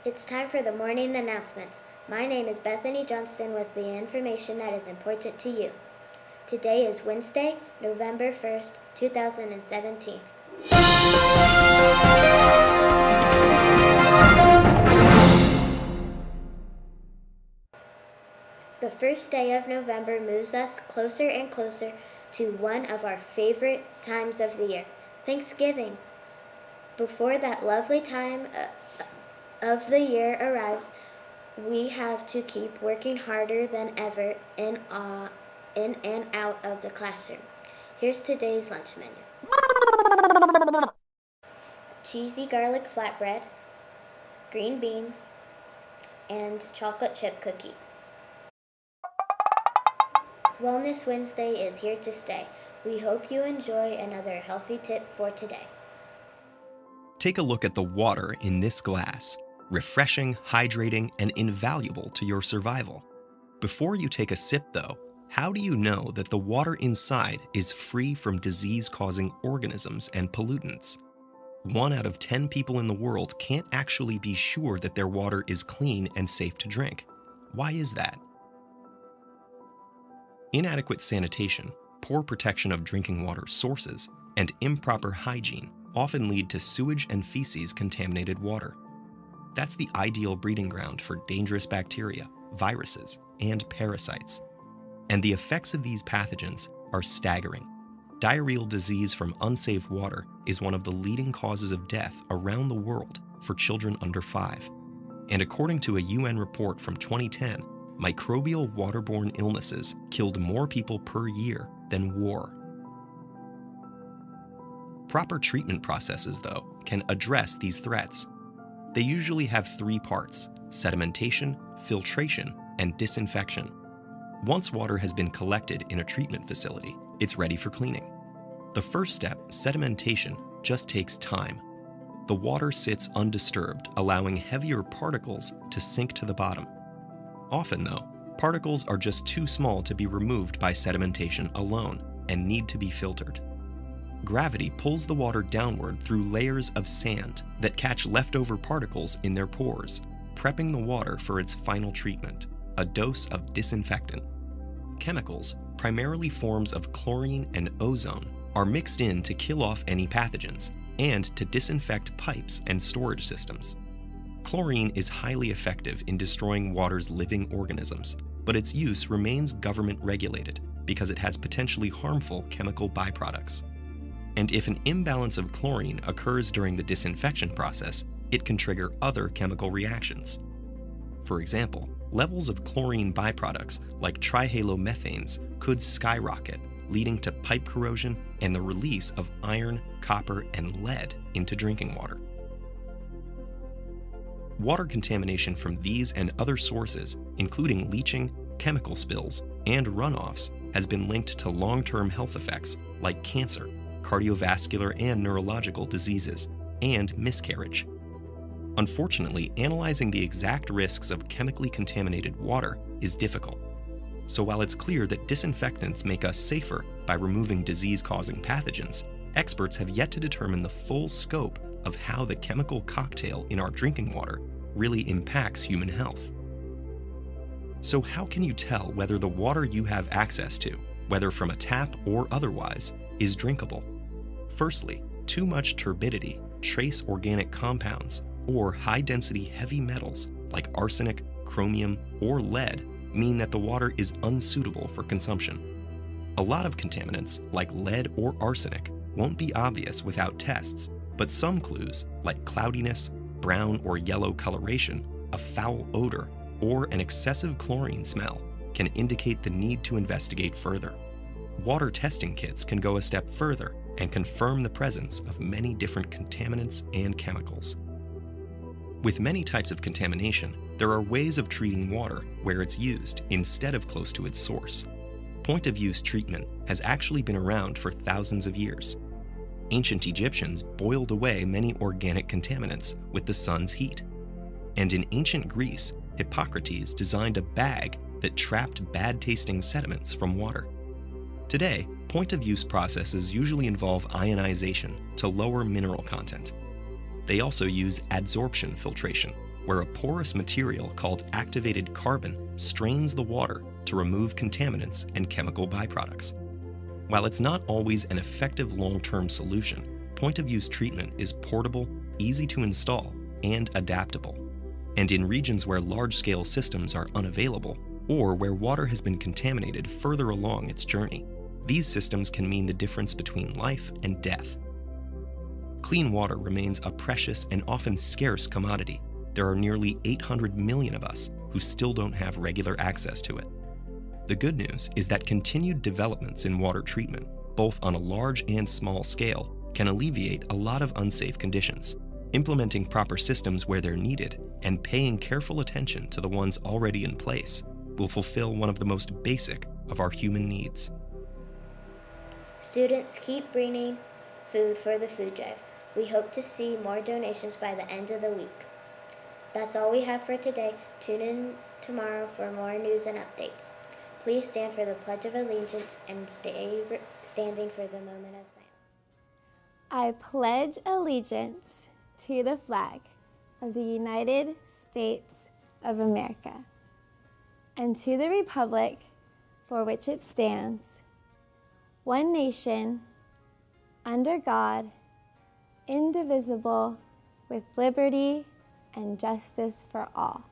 It's time for the morning announcements. My name is Bethany Johnston with the information that is important to you. Today is Wednesday, November 1st, 2017. The first day of November moves us closer and closer to one of our favorite times of the year, Thanksgiving. Before that lovely time of the year arrives, we have to keep working harder than ever in and out of the classroom. Here's today's lunch menu. Cheesy garlic flatbread, green beans, and chocolate chip cookie. Wellness Wednesday is here to stay. We hope you enjoy another healthy tip for today. Take a look at the water in this glass. Refreshing, hydrating, and invaluable to your survival. Before you take a sip, though, how do you know that the water inside is free from disease-causing organisms and pollutants? 1 out of 10 people in the world can't actually be sure that their water is clean and safe to drink. Why is that? Inadequate sanitation, poor protection of drinking water sources, and improper hygiene often lead to sewage and feces contaminated water. That's the ideal breeding ground for dangerous bacteria, viruses, and parasites. And the effects of these pathogens are staggering. Diarrheal disease from unsafe water is one of the leading causes of death around the world for children under 5. And according to a UN report from 2010, microbial waterborne illnesses killed more people per year than war. Proper treatment processes, though, can address these threats. They usually have 3 parts: sedimentation, filtration, and disinfection. Once water has been collected in a treatment facility, it's ready for cleaning. The first step, sedimentation, just takes time. The water sits undisturbed, allowing heavier particles to sink to the bottom. Often, though, particles are just too small to be removed by sedimentation alone and need to be filtered. Gravity pulls the water downward through layers of sand that catch leftover particles in their pores, prepping the water for its final treatment, a dose of disinfectant. Chemicals, primarily forms of chlorine and ozone, are mixed in to kill off any pathogens and to disinfect pipes and storage systems. Chlorine is highly effective in destroying water's living organisms, but its use remains government regulated because it has potentially harmful chemical byproducts. And if an imbalance of chlorine occurs during the disinfection process, it can trigger other chemical reactions. For example, levels of chlorine byproducts like trihalomethanes could skyrocket, leading to pipe corrosion and the release of iron, copper, and lead into drinking water. Water contamination from these and other sources, including leaching, chemical spills, and runoffs, has been linked to long-term health effects like cancer, cardiovascular and neurological diseases, and miscarriage. Unfortunately, analyzing the exact risks of chemically contaminated water is difficult. So while it's clear that disinfectants make us safer by removing disease-causing pathogens, experts have yet to determine the full scope of how the chemical cocktail in our drinking water really impacts human health. So how can you tell whether the water you have access to, whether from a tap or otherwise, is drinkable? Firstly, too much turbidity, trace organic compounds, or high-density heavy metals like arsenic, chromium, or lead mean that the water is unsuitable for consumption. A lot of contaminants, like lead or arsenic, won't be obvious without tests, but some clues, like cloudiness, brown or yellow coloration, a foul odor, or an excessive chlorine smell, can indicate the need to investigate further. Water testing kits can go a step further and confirm the presence of many different contaminants and chemicals. With many types of contamination, there are ways of treating water where it's used instead of close to its source. Point-of-use treatment has actually been around for thousands of years. Ancient Egyptians boiled away many organic contaminants with the sun's heat. And in ancient Greece, Hippocrates designed a bag that trapped bad-tasting sediments from water. Today, point-of-use processes usually involve ionization to lower mineral content. They also use adsorption filtration, where a porous material called activated carbon strains the water to remove contaminants and chemical byproducts. While it's not always an effective long-term solution, point-of-use treatment is portable, easy to install, and adaptable. And in regions where large-scale systems are unavailable, or where water has been contaminated further along its journey, these systems can mean the difference between life and death. Clean water remains a precious and often scarce commodity. There are nearly 800 million of us who still don't have regular access to it. The good news is that continued developments in water treatment, both on a large and small scale, can alleviate a lot of unsafe conditions. Implementing proper systems where they're needed and paying careful attention to the ones already in place will fulfill one of the most basic of our human needs. Students, keep bringing food for the food drive. We hope to see more donations by the end of the week. That's all we have for today. Tune in tomorrow for more news and updates. Please stand for the Pledge of Allegiance and stay standing for the moment of silence. I pledge allegiance to the flag of the United States of America and to the republic for which it stands, one nation, under God, indivisible, with liberty and justice for all.